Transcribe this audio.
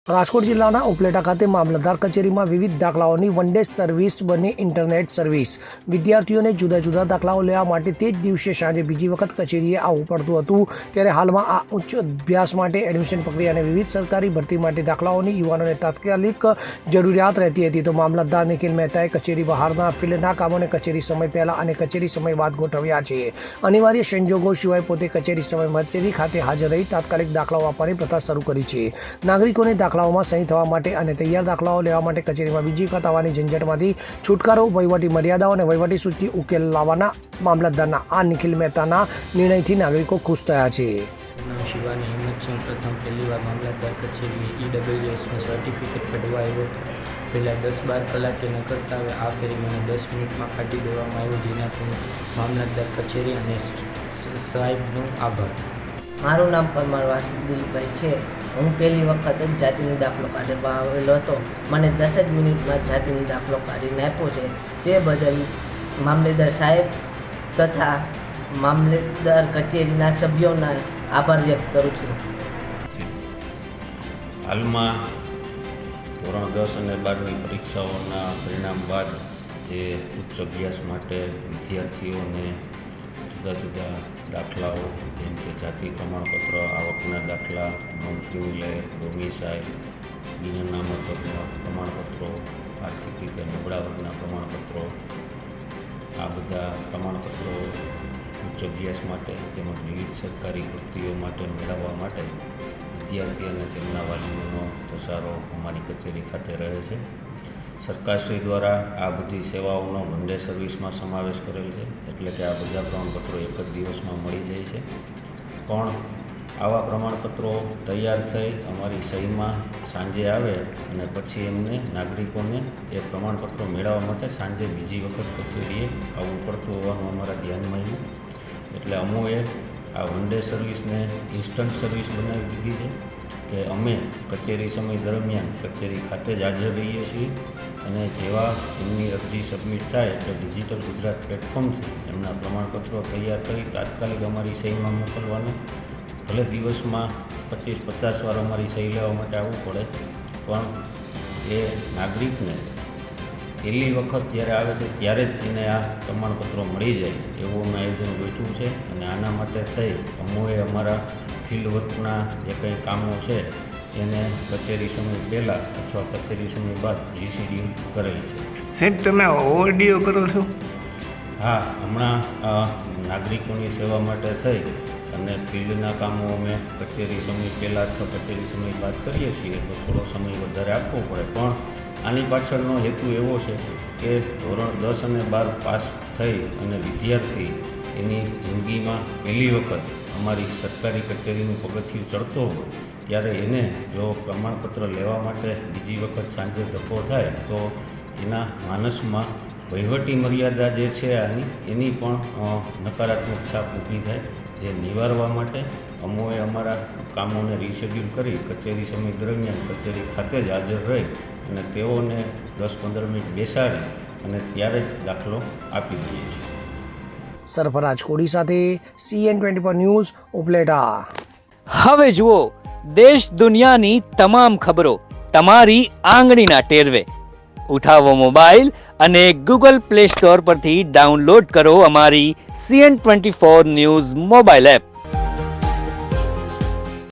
રાજકોટ જિલ્લાના ઉપલેટા ખાતે મામલતદાર કચેરીમાં વિવિધ દાખલાઓની વન ડે સર્વિસ બની ઇન્ટરનેટ સર્વિસ. વિદ્યાર્થીઓને જુદા જુદા દાખલાઓ લેવા માટે તે જ દિવસે સાંજે બીજી વખત કચેરીએ આવવું પડતું હતું. ત્યારે હાલમાં આ ઉચ્ચ અભ્યાસ માટે એડમિશન પ્રક્રિયા અને વિવિધ સરકારી ભરતી માટે દાખલાઓની યુવાનોને તાત્કાલિક જરૂરિયાત રહેતી હતી. તો મામલતદાર નિખિલ મહેતાએ કચેરી બહારના ફિલ્ડના કામોને કચેરી સમય પહેલાં અને કચેરી સમય બાદ ગોઠવ્યા છે. અનિવાર્ય સંજોગો સિવાય પોતે કચેરી સમયમાં કચેરી ખાતે હાજર રહી તાત્કાલિક દાખલાઓ આપવાની પ્રથા શરૂ કરી છે. નાગરિકોને દાખલાઓમાં સહી થવા માટે અને તૈયાર દાખલાઓ લેવા માટે કચેરીમાં બીજી વખત આવવાની ઝંઝટમાંથી છુટકારો, વહીવટી મર્યાદાઓ અને વહીવટી સૂચિ ઉકેલ લાવવાના મામલતદારના આ નિખિલ મહેતાના નિર્ણયથી નાગરિકો ખુશ થયા છે. શિવાની હિંમતસિંહ પ્રથમ પહેલી વાર મામલતદાર કચેરી EWSનું સર્ટિફિકેટ કઢવા આવ્યો હતો. પહેલાં 10-12 કલાકે નીકળતા હવે આ ફેરી મને 10 મિનિટમાં કાઢી દેવામાં આવ્યો, જેનાથી મામલતદાર કચેરી અને સાહેબનો આભાર. મારું નામ પરમાર વાસુદેવભાઈ છે. હું પહેલી વખત જ જાતિનો દાખલો કાઢવા આવેલો હતો. મને 10 જ મિનિટમાં જાતિનો દાખલો કાઢીને આપ્યો છે. તે બદલ મામલેદાર સાહેબ તથા મામલેદાર કચેરીના સભ્યોના આભાર વ્યક્ત કરું છું. હાલમાં ધોરણ 10 અને 12ની પરીક્ષાઓના પરિણામ બાદ જે ઉચ્ચ અભ્યાસ માટે વિદ્યાર્થીઓને જુદા જુદા દાખલાઓ જેમ કે જાતિ પ્રમાણપત્ર, આવકના દાખલા, નોન ક્રિમિનલ, ડોમિસાઇલ, બિનઅનામત પ્રમાણપત્રો, આર્થિક રીતે નબળા વર્ગના પ્રમાણપત્રો, આ બધા પ્રમાણપત્રો ઉચ્ચ અભ્યાસ માટે તેમજ વિવિધ સરકારી ભરતીઓ માટે મેળવવા માટે વિદ્યાર્થી અને તેમના વાલીઓનો ધસારો અમારી કચેરી ખાતે રહે છે. સરકારશ્રી દ્વારા આ બધી સેવાઓનો વન ડે સર્વિસમાં સમાવેશ કરેલ છે, એટલે કે આ બધા પ્રમાણપત્રો એક જ દિવસમાં મળી જાય છે. પણ આવા પ્રમાણપત્રો તૈયાર થઈ અમારી સહીમાં સાંજે આવે અને પછી એમને નાગરિકોને એ પ્રમાણપત્રો મેળવવા માટે સાંજે બીજી વખત કચેરીએ આવવું પડતું હોવાનું અમારા ધ્યાનમાં આવ્યું. એટલે અમોએ આ વન ડે સર્વિસને ઇન્સ્ટન્ટ સર્વિસ બનાવી દીધી છે કે અમે કચેરી સમય દરમિયાન કચેરી ખાતે જ હાજર રહીએ છીએ અને જેવા એમની અરજી સબમિટ થાય એટલે ડિજિટલ ગુજરાત પ્લેટફોર્મથી એમના પ્રમાણપત્રો તૈયાર કરી તાત્કાલિક અમારી સહીમાં મોકલવાનું. ભલે દિવસમાં 25-50 વાર અમારી સહી લેવા માટે આવવું પડે, પણ એ નાગરિકને પહેલી વખત જ્યારે આવે છે ત્યારે જ એને આ પ્રમાણપત્રો મળી જાય એવું અમે આયોજન ગોઠવ્યું છે. અને આના માટે થઈ અમોએ અમારા ફિલ્ડ વર્કના જે કંઈ કામો છે એને કચેરી સમય પહેલાં અથવા કચેરી સમય બાદ રીશેડ્યુલ કરેલ છે. સાહેબ, તમે ઓવરડ્યુ કરો છો? હા, હમણાં નાગરિકોની સેવા માટે થઈ અને ફિલ્ડના કામો અમે કચેરી સમય પહેલાં અથવા કચેરી સમય બાદ કરીએ છીએ તો થોડો સમય વધારે આપવો પડે. પણ આની પાછળનો હેતુ એવો છે કે ધોરણ 10 અને 12 પાસ થઈ અને વિદ્યાર્થી એની જિંદગીમાં પહેલી વખત અમારી સરકારી કચેરીનું પગથિયું ચડતો હોય ત્યારે એને જો પ્રમાણપત્ર લેવા માટે બીજી વખત સાંજે ધક્કો થાય તો એના માનસમાં વહીવટી મર્યાદા જે છે એની પણ નકારાત્મક છાપ ઊભી થાય, જે નિવારવા માટે અમોએ અમારા કામોને રીશેડ્યુલ કરી કચેરી સમય દરમિયાન કચેરી ખાતે જ હાજર રહી અને તેઓને 10-15 મિનિટ બેસાડી અને ત્યારે જ દાખલો આપી દઈએ છીએ. સરફરાજ કોડી સાથે CN24 ન્યૂઝ, ઉપલેટા. હવે જુઓ દેશ દુનિયાની તમામ ખબરો તમારી આંગળીના ટેરવે. ઉઠાવો મોબાઈલ અને Google Play Store પરથી ડાઉનલોડ કરો અમારી CN24 ન્યૂઝ મોબાઈલ એપ.